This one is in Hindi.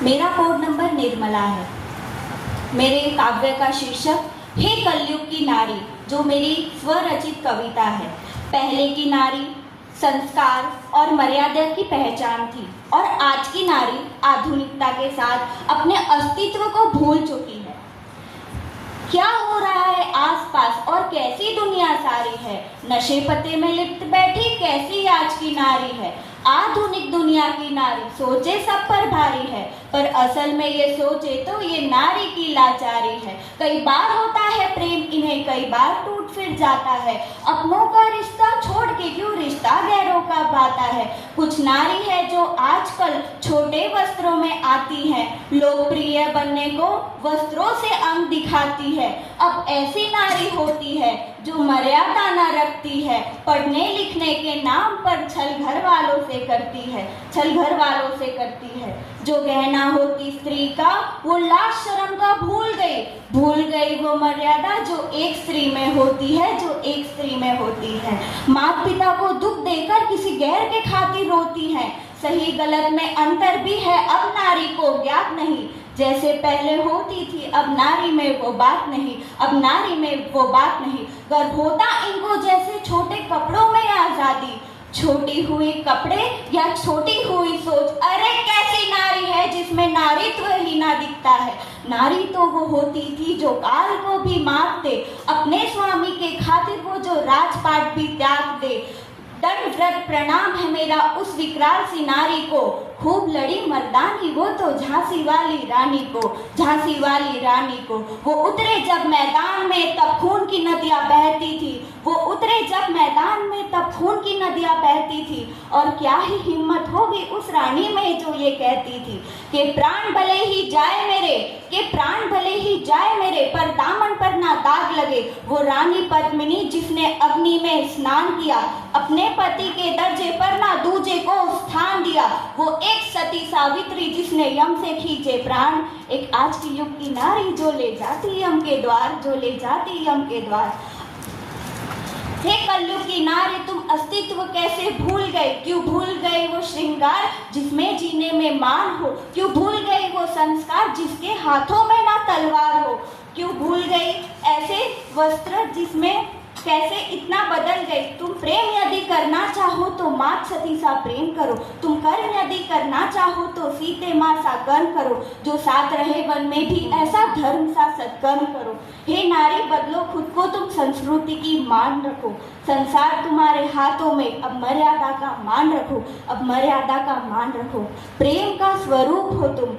मेरा कोड नंबर निर्मला है। मेरे काव्य का शीर्षक हे कलयुग की नारी, जो मेरी स्वरचित कविता है। पहले की नारी संस्कार और मर्यादा की पहचान थी और आज की नारी आधुनिकता के साथ अपने अस्तित्व को भूल चुकी है। क्या हो रहा है आसपास और कैसी दुनिया सारी है, नशे पते में लिप्त बैठी कैसी आज की नारी है। आधुनिक दुनिया की नारी सोचे सब पर भारी है, पर असल में ये सोचे तो ये नारी की लाचारी है। कई बार होता है प्रेम इन्हें, कई बार टूट फिर जाता है। अपनों का रिश्ता छोड़ के क्यों रिश्ता गैरों का पाता है। कुछ नारी है जो आजकल छोटे वस्त्रों में आती है, लोकप्रिय बनने को वस्त्रों से अंग दिखाती है। अब ऐसी नारी होती है जो मर्यादा न रखती है, पढ़ने लिखने के नाम पर छल घर वालों से करती है, छल घर वालों से करती है। जो गहना होती स्त्री का वो लाज शर्म का भूल गई वो मर्यादा जो एक स्त्री में होती है, जो एक स्त्री में होती है। माता पिता को दुख देकर किसी गैर के खातिर रोती है, सही गलत में अंतर भी है अब नारी को ज्ञात नहीं। जैसे पहले होती थी अब नारी में वो बात नहीं, अब नारी में वो बात नहीं। गर्व होता इनको जैसे छोटे कपड़ों में आजादी, छोटी हुई कपड़े या छोटी हुई सोच। अरे कैसी नारी है जिसमें नारीत्व ही ना दिखता है। नारी तो वो होती थी जो काल को भी मात दे, अपने स्वामी के खातिर वो जो राजपाट भी त्याग दे। दंड व्रत प्रणाम है मेरा उस विकराल सी नारी को, खूब लड़ी मर्दानी वो तो झांसी वाली रानी को, झांसी वाली रानी को। वो उतरे जब मैदान में तब खून की नदियां बहती थी, वो उतरे जब मैदान में तब खून की नदियां बहती थी। और क्या ही हिम्मत होगी उस रानी में जो ये कहती थी कि प्राण भले ही जाए मेरे, कि प्राण भले ही जाए मेरे, पर दामन पर ना दाग लगे। वो रानी पद्मिनी जिसने अग्नि में स्नान किया, अपने पति के दर्जे पर ना दूजे को स्थान दिया। वो एक सती सावित्री जिसने यम से खींचे प्राण, एक आज की युग की नारी जो ले जाती यम के द्वार, जो ले जाती यम के द्वार। हे कलयुग की नारी तुम अस्तित्व कैसे भूल गए, क्यों भूल गए वो श्रृंगार जिसमें जीने में मान हो, क्यों भूल गए वो संस्कार जिसके हाथों में ना तलवार हो, क्यों भूल गई ऐसे वस्त्र जिसमें कैसे इतना बदल गई। तुम प्रेम यदि करना चाहो तो मात सती सा प्रेम करो, तुम कर्म यदि करना चाहो तो सीते माँ सा कर्म करो, जो साथ रहे वन में भी ऐसा धर्म सा सत्कर्म करो। हे नारी बदलो खुद को, तुम संस्कृति की मान रखो, संसार तुम्हारे हाथों में, अब मर्यादा का मान रखो, अब मर्यादा का मान रखो। प्रेम का स्वरूप हो तुम।